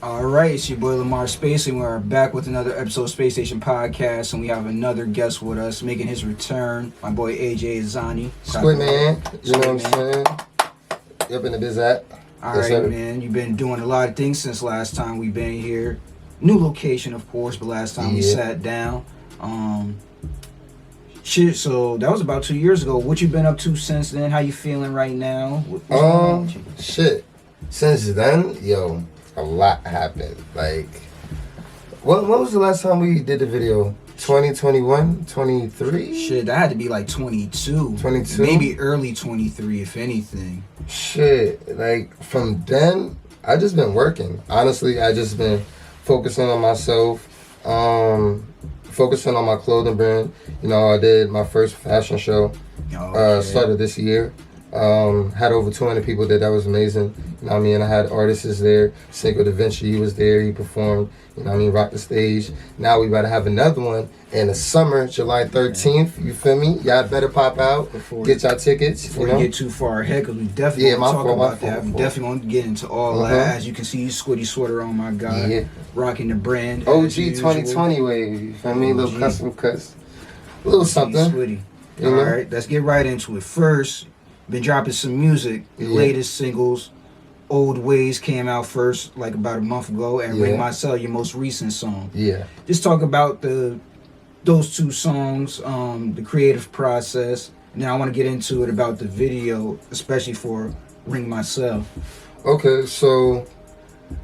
Alright, it's your boy Lamar Space, and we're back with another episode of Space Station Podcast, and we have another guest with us making his return, my boy AjayIzzany. Squid man, you know what I'm saying? You up in the biz at? Alright, man, you've been doing a lot of things since last time we've been here. New location, of course, but last time we sat down. So that was about 2 years ago. What you been up to since then? How you feeling right now? Shit. Since then, yo, a lot happened. Like, when was the last time we did the video? 2021, 23? Shit, that had to be like 22. 22? Maybe early 23, if anything. Shit, like, from then, I just been working. Honestly, I just been focusing on myself, focusing on my clothing brand. You know, I did my first fashion show, started this year. Had over 200 people there. That was amazing. You know what I mean? I had artists there. Cinco da Vinci, he was there. He performed. You know what I mean? Rocked the stage. Now we about to have another one in the summer, July 13th. You feel me? Y'all better pop out. Get y'all tickets. Before we get too far ahead, because we definitely want to talk about that. We definitely want to get into all that. As you can see, Squiddy sweater on my guy. Yeah. Rocking the brand. OG 2020 wave. You feel me? Little custom cuts. A little something. Squiddy. All right, let's get right into it. First, been dropping some music. The latest singles, Old Ways, came out first, like about a month ago, and Ring My Cell, your most recent song. Yeah. Just talk about those two songs, the creative process. Now I want to get into it about the video, especially for Ring My Cell. Okay, so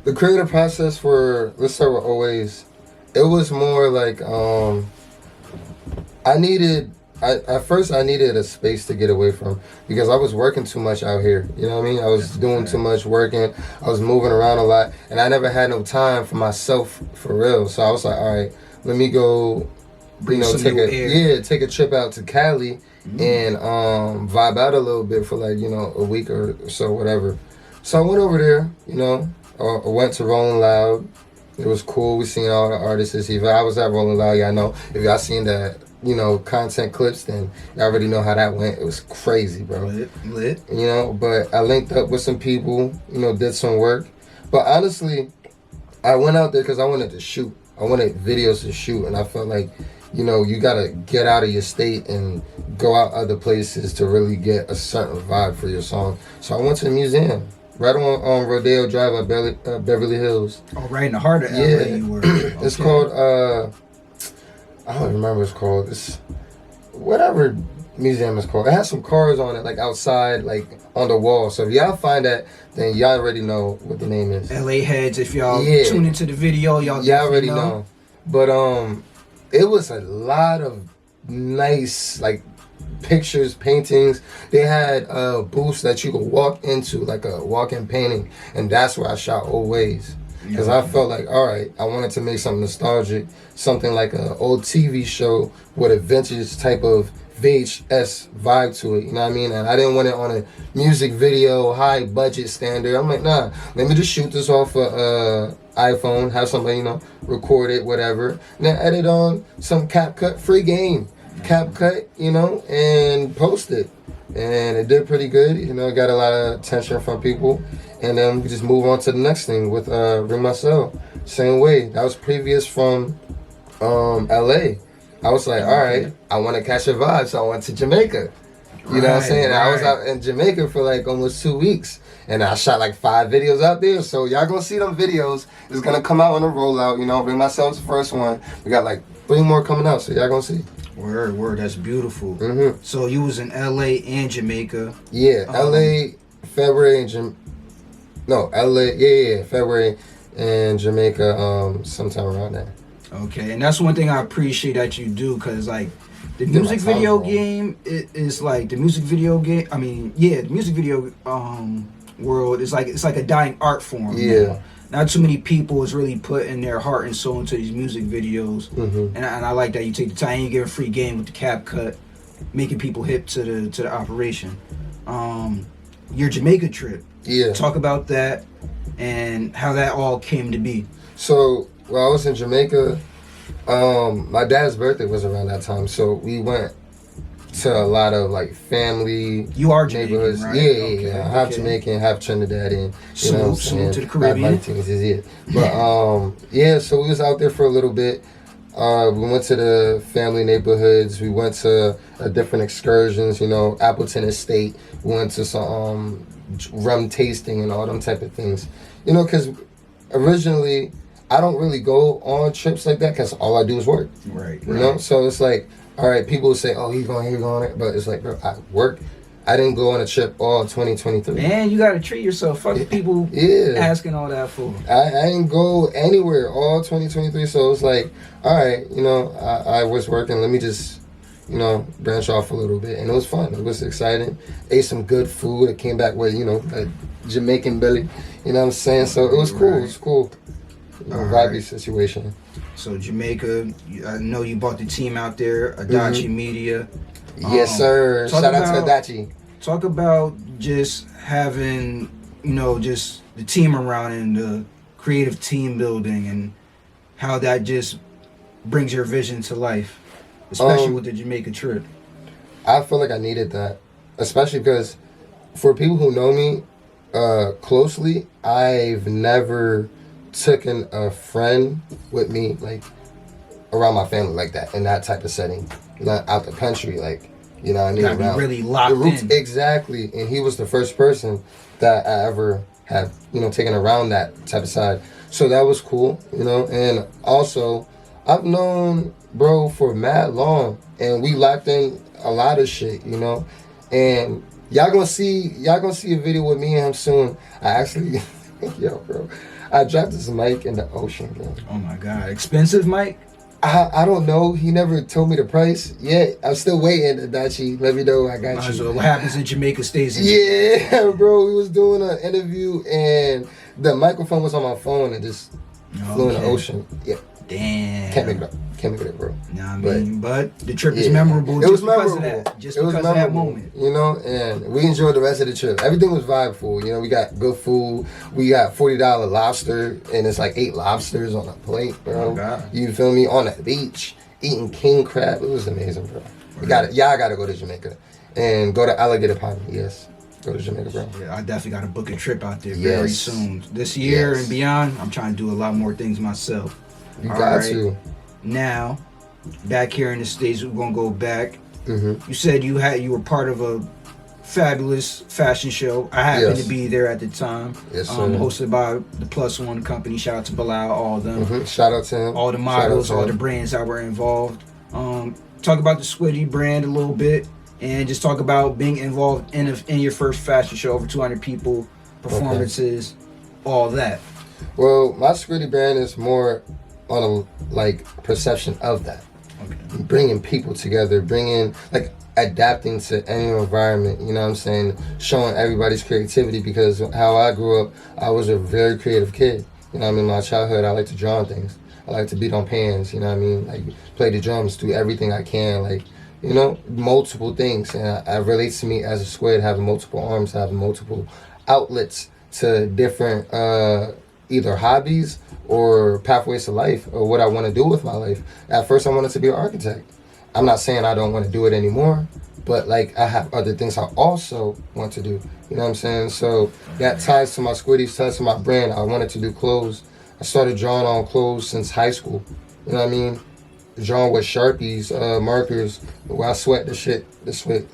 the creative process for, let's start with Always. It was more like at first I needed a space to get away from, because I was working too much out here. You know what I mean? I was doing too much working. I was moving around a lot, and I never had no time for myself for real. So I was like, all right, let me go, take a trip out to Cali and vibe out a little bit for like, a week or so, whatever. So I went over there, I went to Rolling Loud. It was cool. We seen all the artists. If I was at Rolling Loud, y'all know. If y'all seen that, content clips, then you already know how that went. It was crazy, bro. Lit. But I linked up with some people, did some work. But honestly, I went out there because I wanted to shoot. I wanted videos to shoot, and I felt like, you gotta get out of your state and go out other places to really get a certain vibe for your song. So I went to the museum. Right on Rodeo Drive at Beverly Hills. Oh, right in the heart of LA you were. It's called, I don't remember what it's called. It's whatever museum it's called. It has some cars on it, like outside, like on the wall. So if y'all find that, then y'all already know what the name is. LA heads, if y'all tune into the video, y'all already know. But it was a lot of nice, like, pictures, paintings. They had booths that you could walk into, like a walk-in painting, and that's where I shot Always. Because I felt like, all right, I wanted to make something nostalgic, something like an old TV show with a vintage type of VHS vibe to it, you know what I mean? And I didn't want it on a music video, high budget standard. I'm like, nah, let me just shoot this off a iPhone, have somebody, record it, whatever, and then edit on some CapCut, free game, CapCut, and post it. And it did pretty good, got a lot of attention from people. And then we just move on to the next thing with Ring My Cell. Same way. That was previous from LA. I was like, all right, I want to catch a vibe, so I went to Jamaica. You know what I'm saying? I was out in Jamaica for like almost 2 weeks. And I shot like 5 videos out there. So y'all gonna see them videos. It's gonna come out on a rollout, Ring My Cell's the first one. We got like 3 more coming out, so y'all gonna see. Word, that's beautiful. So you was in LA and Jamaica. Yeah, LA, February, and February and Jamaica, sometime around there. Okay, and that's one thing I appreciate that you do, because like the music video game is like the music video game. I mean, the music video world is like, it's like a dying art form. Yeah. Not too many people is really putting their heart and soul into these music videos, and I like that you take the time and you give a free game with the CapCut, making people hip to the operation. Your Jamaica trip. Yeah. Talk about that and how that all came to be. So while I was in Jamaica, my dad's birthday was around that time, so we went to a lot of like family. You are Jamaican, neighborhoods. right? Yeah. Half Jamaican, half Trinidadian. You know what I'm saying? Salute to the Caribbean. Things is it. But yeah, so we was out there for a little bit. We went to the family neighborhoods. We went to different excursions. You know, Appleton Estate. We went to some rum tasting and all them type of things. You know, because originally I don't really go on trips like that because all I do is work. Right. You know, so it's like, all right, people will say, oh, he's going here, going there. But it's like, bro, I work. I didn't go on a trip all 2023. Man, you got to treat yourself. Fuck the people asking all that for. I didn't go anywhere all 2023. So it's like, all right, you know, I was working. Let me just, you know, branch off a little bit. And it was fun. It was exciting. Ate some good food. I came back with, you know, a Jamaican belly. You know what I'm saying? So it was cool. It was cool. You know, vibey situation. So Jamaica, I know you bought the team out there, Adachi Media. Yes, sir. Shout out to Adachi. Talk about just having, you know, just the team around and the creative team building and how that just brings your vision to life, especially with the Jamaica trip. I feel like I needed that, especially because for people who know me closely, I've never taken a friend with me, like, around my family like that, in that type of setting. Not out the country, like, you know what I mean? You gotta be really locked in. Exactly. And he was the first person that I ever have, you know, taken around that type of side. So that was cool, you know. And also, I've known bro for mad long, and we locked in a lot of shit, you know. And y'all gonna see a video with me and him soon. I actually, yo, bro, I dropped this mic in the ocean, bro. Oh my God, expensive mic? I don't know. He never told me the price yet. I'm still waiting, Adachi. Let me know. I got you. So what happens in Jamaica stays in Yeah, bro. We was doing an interview and the microphone was on my phone and just flew in the ocean. Yeah. Damn. Can't make it up. Can't make it up, bro. Nah, I mean, but the trip is memorable. It was memorable. Because of that. Just because of that moment. You know, and we enjoyed the rest of the trip. Everything was vibeful. You know, we got good food. We got $40 lobster, and it's like 8 lobsters on a plate, bro. Oh, God. You feel me? On the beach, eating king crab. It was amazing, bro. Y'all gotta go to Jamaica and go to Alligator Pond. Yes. Go to Jamaica, bro. Yeah, I definitely got to book a trip out there very soon. This year and beyond, I'm trying to do a lot more things myself. You got to. Now, back here in the States, we're gonna go back. Mm-hmm. You said you were part of a fabulous fashion show. I happened to be there at the time. Yes, sir. Hosted by the Plus One company. Shout out to Bilal, all of them. Mm-hmm. Shout out to him. All the models, all the brands that were involved. Talk about the Squiddy brand a little bit, and just talk about being involved in your first fashion show, over 200 people, performances, all that. Well, my Squiddy brand is more on a like perception of that. Okay. Bringing people together, adapting to any environment, you know what I'm saying? Showing everybody's creativity, because how I grew up, I was a very creative kid. You know what I mean? In my childhood, I like to draw on things. I like to beat on pans, you know what I mean? Like, play the drums, do everything I can, like, you know, multiple things. And it relates to me as a squid, having multiple arms, having multiple outlets to different either hobbies or pathways to life, or what I want to do with my life. At first, I wanted to be an architect. I'm not saying I don't want to do it anymore, but like, I have other things I also want to do. You know what I'm saying? So that ties to my Squiddies, ties to my brand. I wanted to do clothes. I started drawing on clothes since high school. You know what I mean? Drawing with Sharpies, markers. Where I sweat the sweat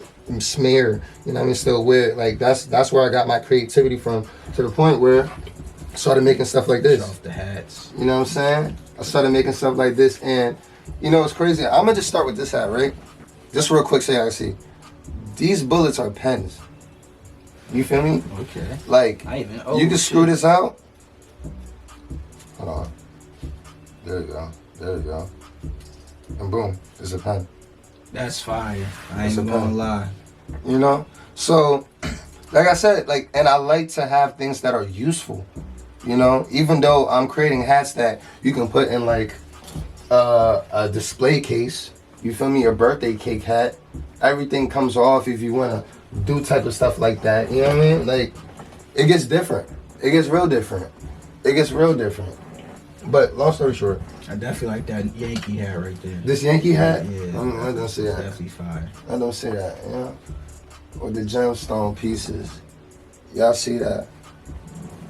smear. You know what I mean? Still wear. Like, that's where I got my creativity from, to the point where I started making stuff like this. Off the hats. You know what I'm saying? I started making stuff like this, and you know, it's crazy. I'm gonna just start with this hat, right? Just real quick so y'all see. These bullets are pens. You feel me? Okay. Like, you can screw this out. Hold on. There you go. There you go. And boom, it's a pen. That's fire. I ain't gonna lie. You know? So, like I said, like, and I like to have things that are useful. You know? Even though I'm creating hats that you can put in, like, a display case. You feel me? Your birthday cake hat. Everything comes off if you want to do type of stuff like that. You know what I mean? Like, it gets different. It gets real different. It gets real different. But long story short, I definitely like that Yankee hat right there. This Yankee hat? Yeah. I don't see that. Definitely fire. I don't see that, yeah. With the gemstone pieces. Y'all see that?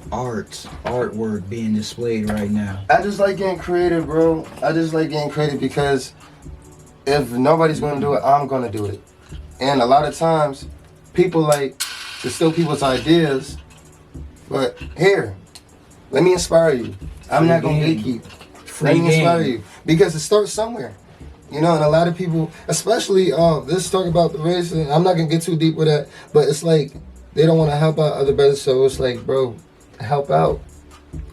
Artwork being displayed right now. I just like getting creative, bro. I just like getting creative because if nobody's gonna do it, I'm gonna do it. And a lot of times, people like to steal people's ideas. But here, let me inspire you. I'm not gonna gatekeep. Let me inspire you because it starts somewhere. You know, and a lot of people, especially let's talk about the race. And I'm not gonna get too deep with that, but it's like they don't want to help out other brothers. So it's like, bro, help out.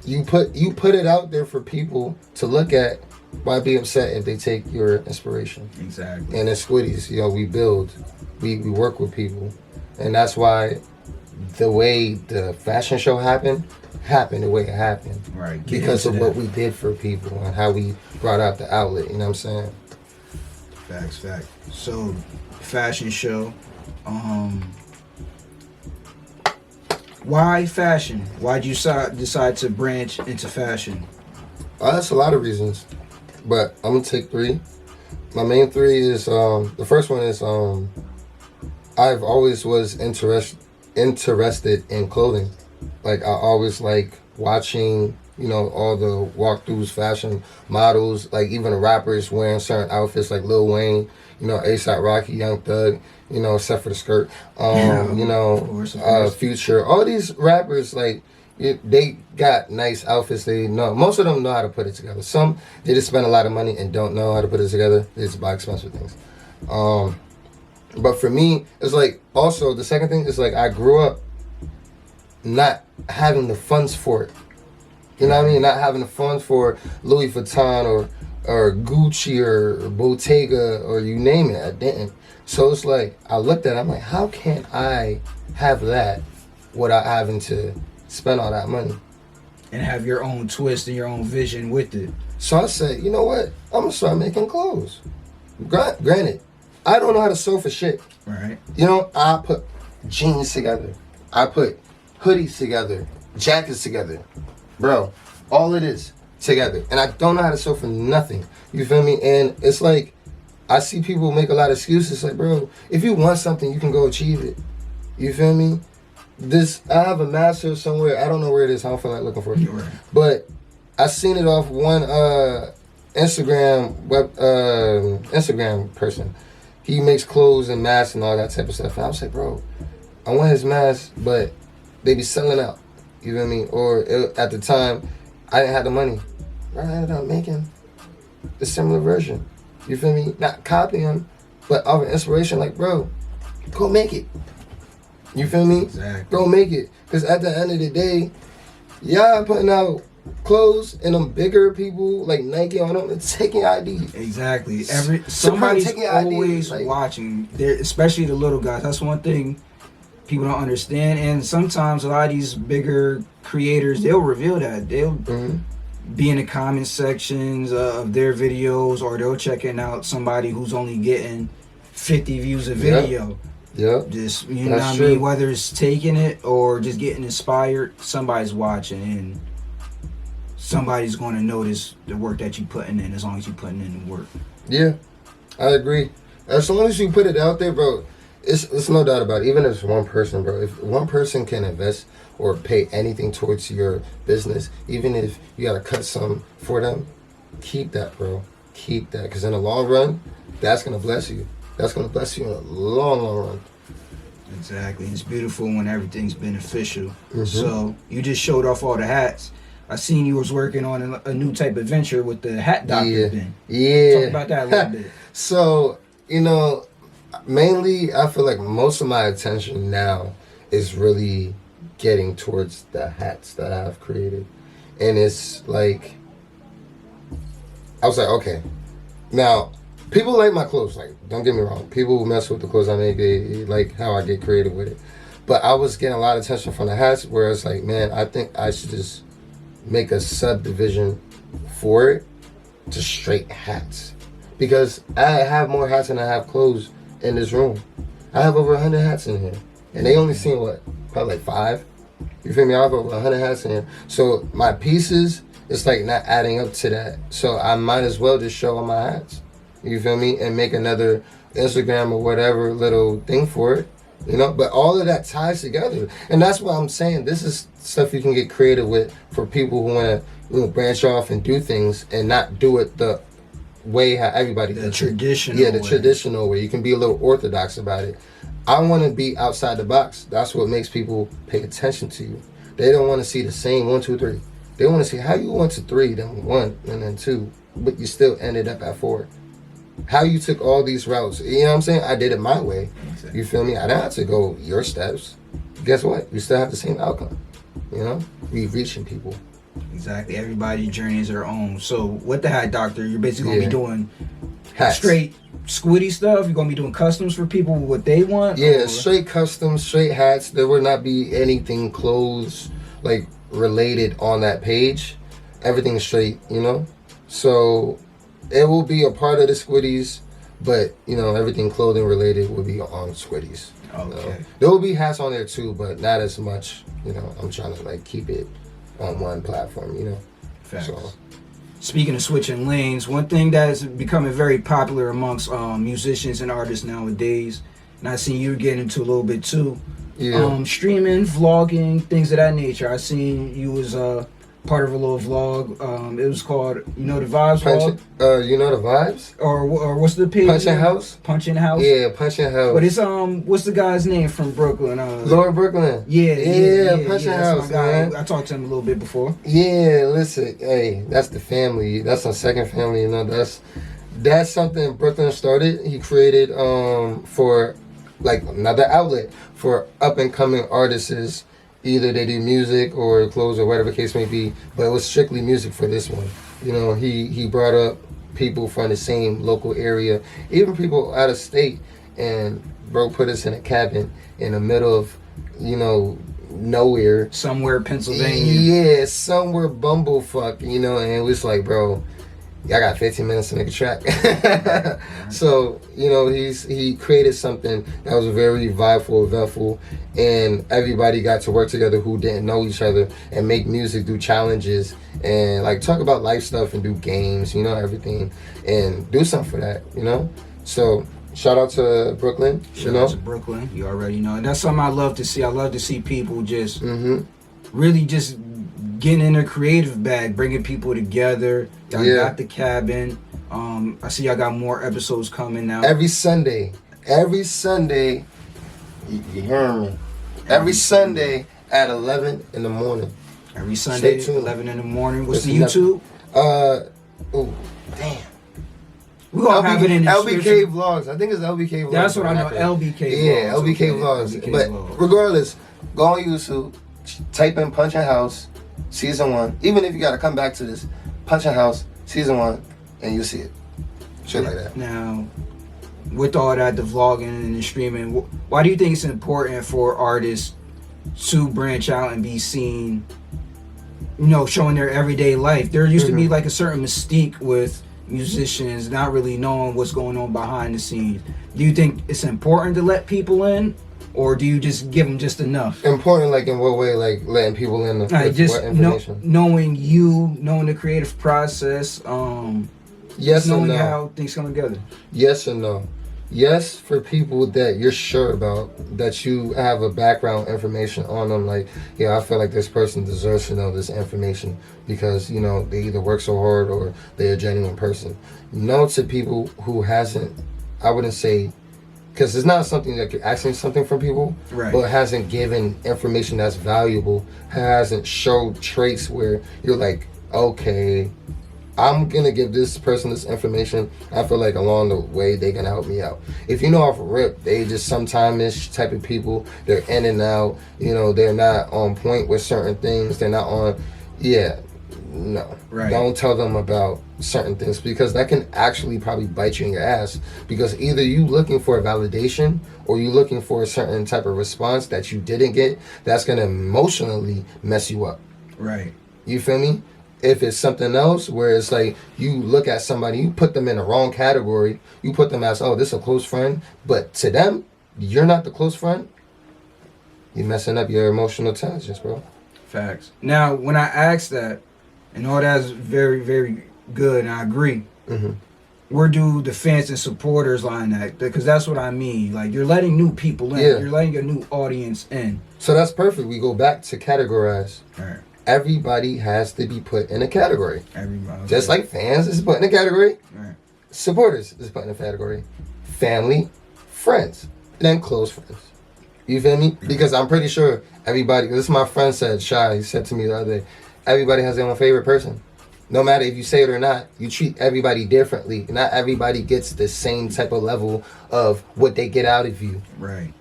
You put it out there for people to look at. Why be upset if they take your inspiration? Exactly. And as Squiddies, you know, we build, we work with people, and that's why the way the fashion show happened the way it happened. Right. Because of what we did for people and how we brought out the outlet. You know what I'm saying? Facts. So, fashion show. Why fashion? Why'd you decide to branch into fashion? That's a lot of reasons, but I'm gonna take 3. My main 3 is the first one is I've always was interested in clothing. Like I always like watching, you know, all the walkthroughs, fashion models, like even the rappers wearing certain outfits like Lil Wayne, you know, A$AP Rocky, Young Thug, you know, except for the skirt, you know, of course. Future, all these rappers, like, they got nice outfits. They know, most of them know how to put it together. Some, they just spend a lot of money and don't know how to put it together. They just buy expensive things. But for me, it's like, also, the second thing is like, I grew up not having the funds for it. You know what I mean? Not having the funds for Louis Vuitton or Gucci or Bottega or you name it. I didn't. So it's like, I looked at it, I'm like, how can I have that without having to spend all that money? And have your own twist and your own vision with it. So I said, you know what? I'm going to start making clothes. Granted, I don't know how to sew for shit. Right. You know, I put jeans together. I put hoodies together. Jackets together. Bro, all it is together. And I don't know how to sew for nothing. You feel me? And it's like, I see people make a lot of excuses. Like, bro, if you want something, you can go achieve it. You feel me? I have a master somewhere. I don't know where it is. I don't feel like looking for it. Right. But I seen it off one Instagram person. He makes clothes and masks and all that type of stuff. And I was like, bro, I want his mask, but they be selling out. You feel me? Or at the time, I didn't have the money. I ended up making the similar version. You feel me? Not copying him, but off of inspiration. Like, bro, go make it. You feel me? Exactly. Go make it. Because at the end of the day, y'all putting out clothes and them bigger people like Nike on them, it's taking ID. Exactly. Somebody's always like, watching. Especially the little guys. That's one thing people don't understand. And sometimes a lot of these bigger creators, they'll reveal that. They'll be in the comment sections of their videos, or they'll checking out somebody who's only getting 50 views a video. Yep. Just, you know what I mean? Whether it's taking it or just getting inspired, somebody's watching and somebody's going to notice the work that you're putting in as long as you're putting in the work. Yeah, I agree. As long as you put it out there, bro, it's no doubt about it. Even if it's one person, bro, if one person can invest or pay anything towards your business, even if you got to cut some for them, keep that, bro. Keep that. Because in the long run, that's going to bless you. That's going to bless you in a long, long run. Exactly. It's beautiful when everything's beneficial. So you just showed off all the hats. I seen you was working on a new type of venture with the hat doctor bin. Yeah. Talk about that a little bit. So, you know, mainly I feel like most of my attention now is really getting towards the hats that I've created. And it's like, I was like, okay. Now, people like my clothes. Like, don't get me wrong. People who mess with the clothes I make, they like how I get creative with it. But I was getting a lot of attention from the hats where it's like, man, I think I should just make a subdivision for it to straight hats. Because I have more hats than I have clothes in this room. I have over 100 hats in here. And they only seen, what, probably like 5? You feel me? I have over 100 hats in here. So my pieces it's like not adding up to that. So I might as well just show on my hats. You feel me? And make another Instagram or whatever little thing for it. You know, but all of that ties together, and that's what I'm saying. This is stuff you can get creative with for people who want to branch off and do things and not do it the way how everybody does. The traditional way. Traditional way. You can be a little orthodox about it. I want to be outside the box. That's what makes people pay attention to you. They don't want to see the same 1, 2, 3. They want to see how you went to 3, then 1, and then 2, but you still ended up at 4. How you took all these routes. You know what I'm saying? I did it my way. Exactly. You feel me? I didn't have to go your steps. Guess what? You still have the same outcome. You know? We reaching people. Exactly. Everybody's journey is their own. So with the Hat Doctor, you're basically going to be doing hats. Straight squiddy stuff. You're going to be doing customs for people what they want. Yeah, or? Straight customs, straight hats. There will not be anything clothes like related on that page. Everything's straight, you know? So it will be a part of the squiddies, but you know, everything clothing related will be on squiddies. Okay. There will be hats on there too, but not as much. You know, I'm trying to like keep it on one platform. You know. Facts. So. Speaking of switching lanes, one thing that is becoming very popular amongst musicians and artists nowadays, and I seen you get into a little bit too. Yeah. Streaming, vlogging, things of that nature. I seen you was part of a little vlog. It was called You Know the Vibes vlog. You Know the Vibes? Or what's the page? Punching House? Punching House? Yeah, Punching House. But it's what's the guy's name from Brooklyn? Lord Brooklyn. Yeah, Punching House, man. I talked to him a little bit before. Yeah, listen, hey, that's the family. That's our second family, you know. That's something Brooklyn started. He created for like another outlet for up and coming artists. Either they do music or clothes or whatever the case may be, but it was strictly music for this one. You know, he brought up people from the same local area, even people out of state, and bro put us in a cabin in the middle of, you know, nowhere. Somewhere Pennsylvania. Yeah, somewhere bumblefuck, you know, and it was like, bro, I got 15 minutes to make a track. So, you know, he created something that was very vibeful, eventful, and everybody got to work together who didn't know each other and make music, do challenges, and like talk about life stuff and do games, you know, everything, and do something for that, you know. So shout out to Brooklyn. Shout out to Brooklyn. You already know. And that's something I love to see. I love to see people just really just getting in their creative bag, bringing people together. Y'all got the cabin. I see y'all got more episodes coming now. Every Sunday, you hear me? Every Sunday at 11 in the morning. Every Sunday at 11 in the morning. What's the YouTube? Oh, damn. We're going to have it in the LBK Vlogs. I think it's LBK Vlogs. That's what I know, LBK Vlogs. Yeah, LBK Vlogs. But regardless, go on YouTube, type in Punching House, Season 1. Even if you got to come back to this, Punching House, Season 1, and you'll see it. Shit like that. Now, with all that, the vlogging and the streaming, why do you think it's important for artists to branch out and be seen, you know, showing their everyday life? There used to be like a certain mystique with musicians not really knowing what's going on behind the scenes. Do you think it's important to let people in, or do you just give them just enough? Important, like in what way? Like letting people in the just what information? Knowing the creative process. Yes knowing or no. how things come together. Yes or no. Yes, for people that you're sure about, that you have a background information on them, like, yeah, I feel like this person deserves to know this information because, you know, they either work so hard or they're a genuine person. No to people who hasn't, I wouldn't say, because it's not something that you're asking something from people, right, but hasn't given information that's valuable, hasn't showed traits where you're like, okay, I'm gonna give this person this information. I feel like along the way they're gonna help me out. If you know off rip, they just sometime-ish type of people. They're in and out. You know, they're not on point with certain things. They're not on. Yeah, no. Right. Don't tell them about certain things because that can actually probably bite you in your ass. Because either you looking for a validation or you looking for a certain type of response that you didn't get. That's gonna emotionally mess you up. Right. You feel me? If it's something else where it's like you look at somebody, you put them in the wrong category, you put them as, oh, this is a close friend, but to them, you're not the close friend, you're messing up your emotional intelligence, bro. Facts. Now, when I asked that, and all that's very, very good, and I agree. Mm-hmm. Where do the fans and supporters line that? Because that's what I mean. Like, you're letting new people in. Yeah. You're letting a new audience in. So that's perfect. We go back to categorize. All right. Everybody has to be put in a category. Everybody. Just like fans is put in a category, Right. supporters is put in a category, family, friends, and then close friends. You feel me? Because I'm pretty sure everybody, this is my friend said, Shy, he said to me the other day, everybody has their own favorite person. No matter if you say it or not, you treat everybody differently. Not everybody gets the same type of level of what they get out of you. Right.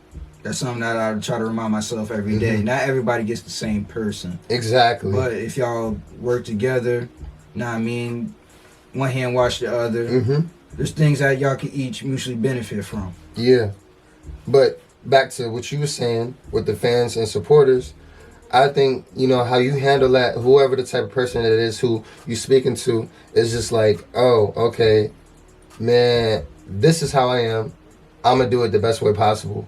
That's something that I try to remind myself every day. Not everybody gets the same person. Exactly. But if y'all work together, know what I mean, one hand wash the other, there's things that y'all can each mutually benefit from. Yeah. But back to what you were saying with the fans and supporters, I think, you know, how you handle that, whoever the type of person it is who you speaking to, is just like, oh, okay, man, this is how I am. I'm going to do it the best way possible.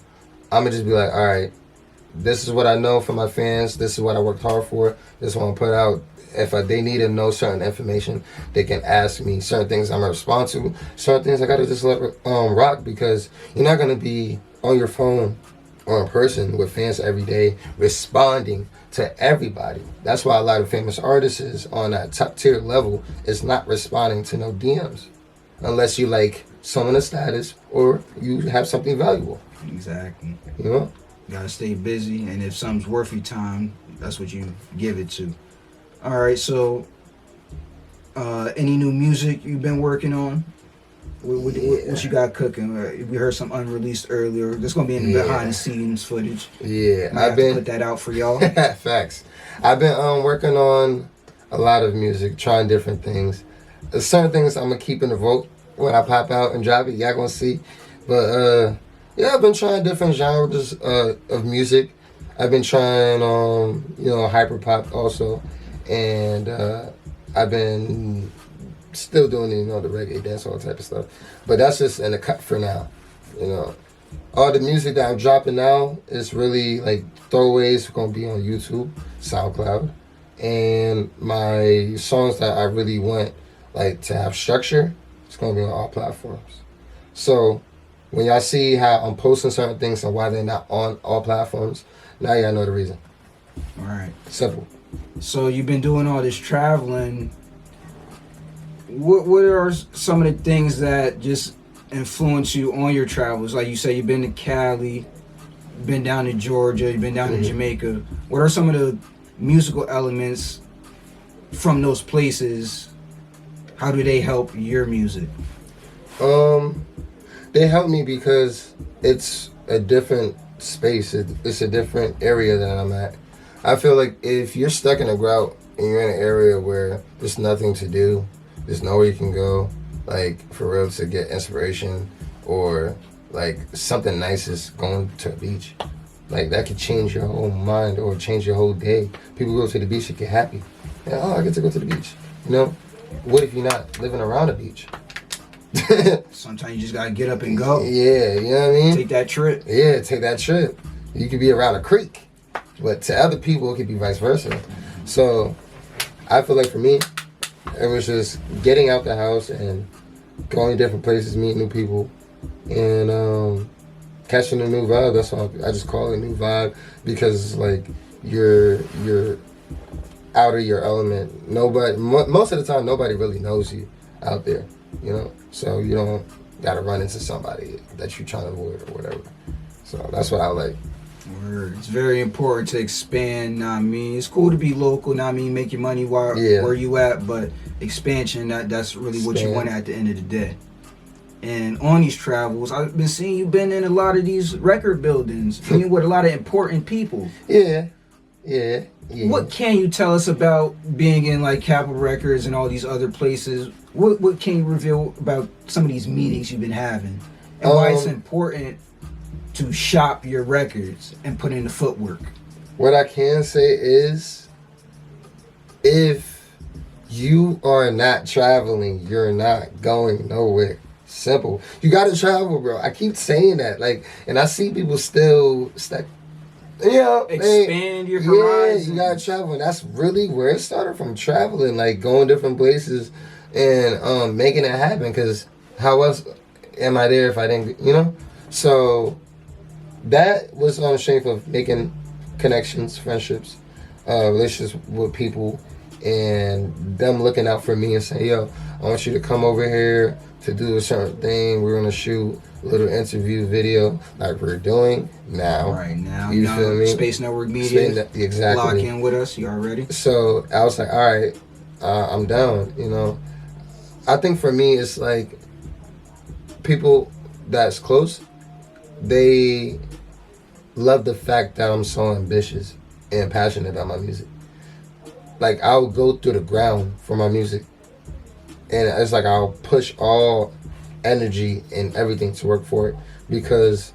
I'm going to just be like, all right, this is what I know from my fans. This is what I worked hard for. This is what I'm put out. If they need to know certain information, they can ask me. Certain things I'm going to respond to. Certain things I got to just let rock, because you're not going to be on your phone or in person with fans every day responding to everybody. That's why a lot of famous artists is on that top tier level is not responding to no DMs unless you like someone of status or you have something valuable. Exactly. You know? You gotta stay busy, and if something's worth your time, that's what you give it to. All right, so any new music you've been working on? What you got cooking? We heard some unreleased earlier. There's gonna be in the behind the scenes footage. Yeah, I've been put that out for y'all. Facts. I've been working on a lot of music, trying different things. There's certain things I'm gonna keep in the vault when I pop out and drop it. Y'all gonna see, but yeah, I've been trying different genres of music. I've been trying hyper pop also, and I've been still doing the reggae, dancehall type of stuff, but that's just in the cut for now. All the music that I'm dropping now is really like throwaways. Gonna be on YouTube, SoundCloud, and my songs that I really want like to have structure, it's gonna be on all platforms. So when y'all see how I'm posting certain things and why they're not on all platforms, now y'all know the reason. All right. Simple. So you've been doing all this traveling. What are some of the things that just influence you on your travels? Like you say, you've been to Cali, been down to Georgia, you've been down to Jamaica. What are some of the musical elements from those places? How do they help your music? They help me because it's a different space. It's a different area that I'm at. I feel like if you're stuck in a grout and you're in an area where there's nothing to do, there's nowhere you can go, like for real, to get inspiration, or like something nice is going to a beach. Like that could change your whole mind or change your whole day. People go to the beach to get happy. Yeah, I get to go to the beach. What if you're not living around a beach? Sometimes you just gotta get up and go. Yeah, you know what I mean? Take that trip. Yeah, take that trip. You could be around a creek, but to other people, it could be vice versa. So I feel like for me, it was just getting out the house and going to different places, meeting new people, and catching a new vibe. That's all. I just call it a new vibe because it's like you're out of your element. Most of the time, nobody really knows you out there, so you don't gotta run into somebody that you're trying to avoid or whatever. So that's what I like. Word. It's very important to expand. It's cool to be local. Make your money where you at, but expansion. That's really what you want at the end of the day. And on these travels, I've been seeing you've been in a lot of these record buildings, with a lot of important people. Yeah. What can you tell us about being in like Capitol Records and all these other places? What can you reveal about some of these meetings you've been having, and why it's important to shop your records and put in the footwork? What I can say is, if you are not traveling, you're not going nowhere. Simple. You gotta travel, bro. I keep saying that, and I see people still stuck expand your horizons. Yeah, you gotta travel. And that's really where it started from, traveling, like going different places and making it happen. Because how else am I there if I didn't, So that was on the strength of making connections, friendships, relationships with people, and them looking out for me and saying, yo, I want you to come over here to do a certain thing. We're gonna shoot a little interview video like we're doing now. Right now, you feel me? Space Network Media, exactly. Lock in with us. You already? So I was like, all right, I'm down. I think for me, it's like people that's close, they love the fact that I'm so ambitious and passionate about my music. Like, I'll go through the ground for my music, and it's like I'll push all energy and everything to work for it, because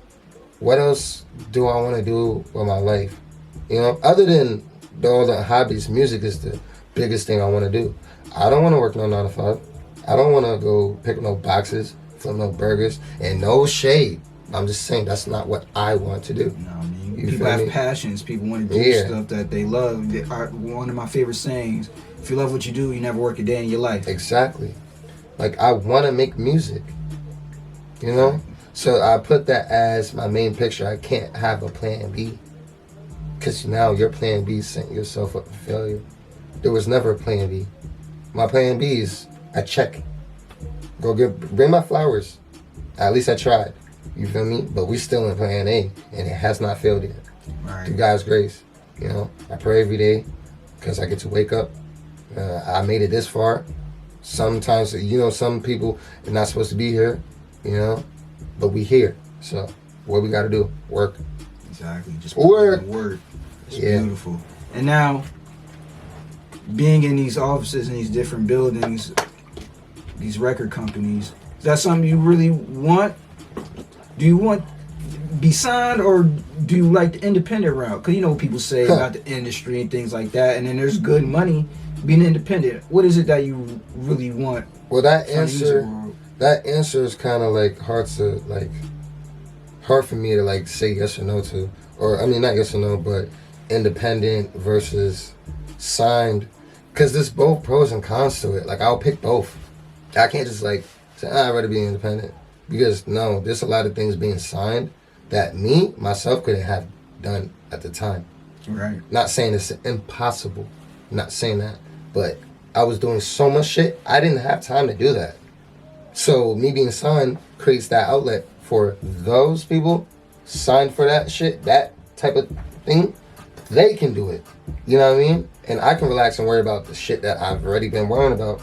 what else do I want to do with my life? Other than all the hobbies, music is the biggest thing I want to do. I don't want to work no 9 to 5. I don't want to go pick no boxes, flip no burgers, and no shade. I'm just saying that's not what I want to do. No, I mean, people have passions. People want to do stuff that they love. One of my favorite sayings: if you love what you do, you never work a day in your life. Exactly. Like, I want to make music. So I put that as my main picture. I can't have a plan B, because now your plan B set yourself up for failure. There was never a plan B. My plan B is I check. Bring my flowers. At least I tried. You feel me? But we still in plan A, and it has not failed yet. Right. Through God's grace. I pray every day because I get to wake up. I made it this far. Sometimes, some people are not supposed to be here, but we here. So what we got to do? Work. Exactly. Just work. It's beautiful. And now, being in these offices in these different buildings, these record companies, is that something you really want? Do you want to be signed, or do you like the independent route? Because what people say about the industry and things like that, and then there's good money being independent. What is it that you really want? Well, that answer is kind of like hard for me to say yes or no to, or I mean not yes or no, but independent versus signed, because there's both pros and cons to it. Like, I'll pick both. I can't just say I'd rather be independent, because no, there's a lot of things being signed that myself couldn't have done at the time. Right. Not saying it's impossible. Not saying that. But I was doing so much shit, I didn't have time to do that. So me being signed creates that outlet for those people signed for that shit, that type of thing. They can do it. You know what I mean? And I can relax and worry about the shit that I've already been worrying about.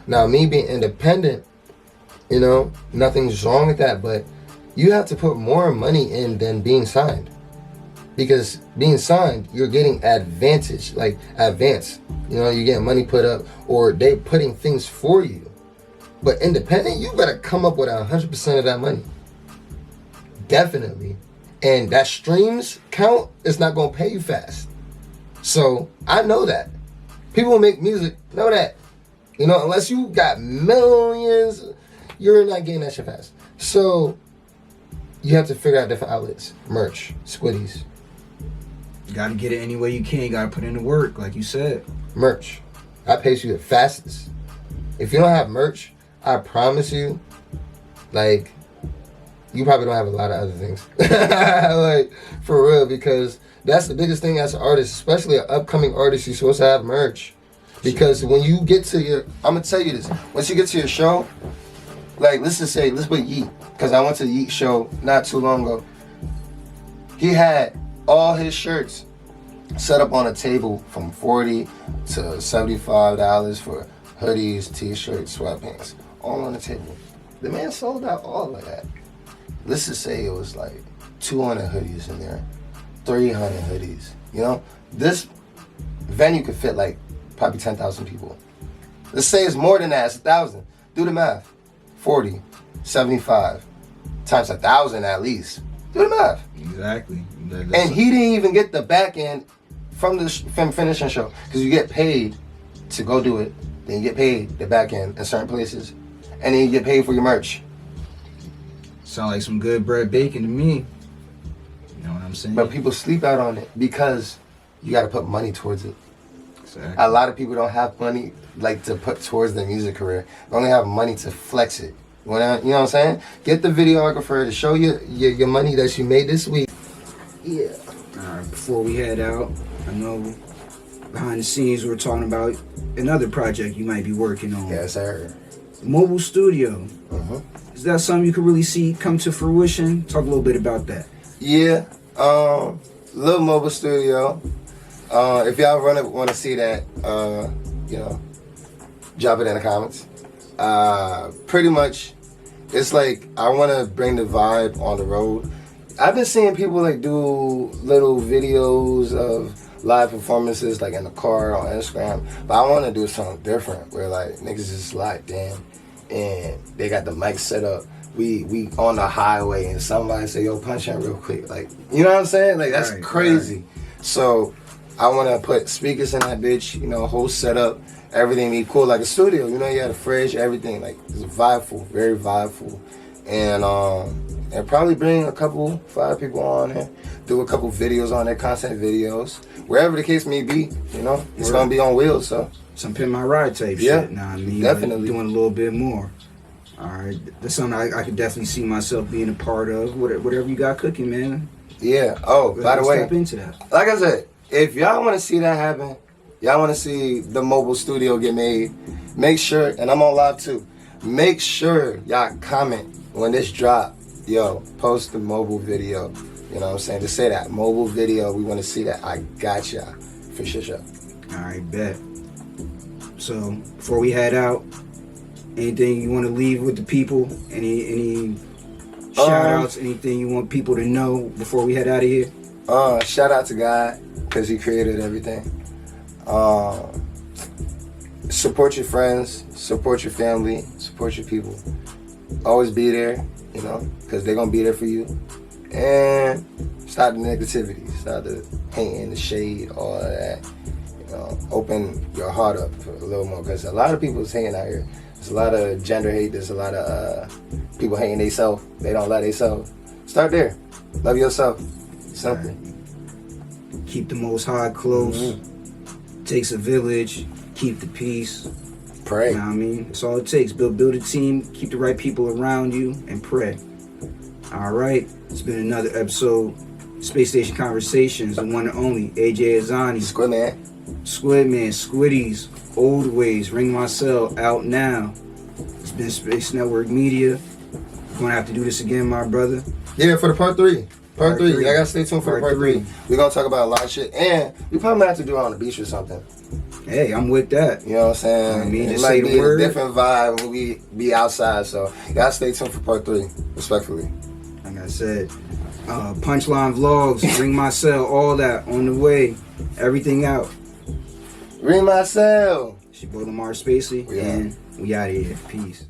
Now, me being independent, nothing's wrong with that, but you have to put more money in than being signed. Because being signed, you're getting advance. You're getting money put up, or they putting things for you. But independent, you better come up with 100% of that money. Definitely. And that streams count is not going to pay you fast. So I know that. People who make music know that. Unless you got millions, you're not getting that shit fast. So you have to figure out different outlets. Merch, squiddies. You got to get it any way you can. You got to put in the work, like you said. Merch. That pays you the fastest. If you don't have merch, I promise you, you probably don't have a lot of other things. For real, because that's the biggest thing as an artist, especially an upcoming artist, you're supposed to have merch. Because when you get to I'm going to tell you this, once you get to your show, let's put Yeet, because I went to the Yeet show not too long ago. He had all his shirts set up on a table from $40 to $75 for hoodies, t-shirts, sweatpants, all on the table. The man sold out all of that. Let's just say it was 200 hoodies in there, 300 hoodies. This venue could fit probably 10,000 people. Let's say it's more than that, it's 1,000. Do the math. 40, 75, times 1,000 at least. Do the math. Exactly. And he didn't even get the back end from the finishing show, because you get paid to go do it, then you get paid the back end in certain places, and then you get paid for your merch. Sound like some good bread bacon to me. You know what I I'm saying? But people sleep out on it because you got to put money towards it. Exactly. A lot of people don't have money like to put towards their music career. They only have money to flex it. You know what I'm saying? Get the videographer to show you your money that you made this week. Yeah. Alright, before we head out, I know behind the scenes we're talking about another project you might be working on. Yes, sir. Mobile studio. Uh-huh. Is that something you can really see come to fruition? Talk a little bit about that. Yeah. Little mobile studio. If y'all want to see that, you know, drop it in the comments. Pretty much, it's like I want to bring the vibe on the road. I've been seeing people like do little videos of live performances like in the car on Instagram, but I want to do something different where like niggas just locked in and they got the mic set up. We on the highway and somebody say, yo, punch in real quick. Like, you know what I'm saying? Like, that's crazy. Right. So I want to put speakers in that bitch, you know, whole setup, everything be cool like a studio. You know, you had a fridge, everything. Like, it's vibeful, very vibeful. And probably bring a couple, 5 people on there, do a couple videos on there, content videos. Wherever the case may be, you know, it's going to be on wheels, so. Some Pimp My Ride type shit. Nah, I mean, definitely. Doing a little bit more. All right, that's something I could definitely see myself being a part of. Whatever you got cooking, man. Yeah. Oh, by the way, step into that. Like I said, if y'all want to see that happen, y'all want to see the mobile studio get made, make sure, and I'm on live too, make sure y'all comment when this drop. Yo, post the mobile video. You know what I'm saying? Just say that. Mobile video, we want to see that. I got y'all. For sure. All right, bet. So, before we head out, anything you want to leave with the people? Any shout outs? Anything you want people to know before we head out of here? Shout out to God, because He created everything. Support your friends, support your family, support your people. Always be there, you know, because they're going to be there for you. And stop the negativity, stop the hating, the shade, all of that. You know, open your heart up for a little more, because a lot of people is hating out here. There's a lot of gender hate. There's a lot of people hating themselves. They don't love themselves. Start there. Love yourself. Simple. Right. Keep the Most High close. Mm-hmm. Takes a village. Keep the peace. Pray. You know what I mean? That's all it takes. Build a team. Keep the right people around you and pray. All right. It's been another episode. Space Station Conversations. The one and only AjayIzzany. Squidman. Squiddies. Old Ways, Ring My Cell, out now. It's been Space Network Media. We're gonna have to do this again, my brother. Yeah, for the part 3. Part 3. Y'all gotta stay tuned for part 3. We're gonna talk about a lot of shit, and we probably have to do it on the beach or something. Hey, I'm with that. You know what I'm saying? I mean, it might be a different vibe when we be outside, so y'all stay tuned for part 3, respectfully. Like I said, Punchline Vlogs, Ring My Cell, all that on the way. Everything out. Ring My Cell. It's your boy Lamar Spacey, and we out of here. Peace.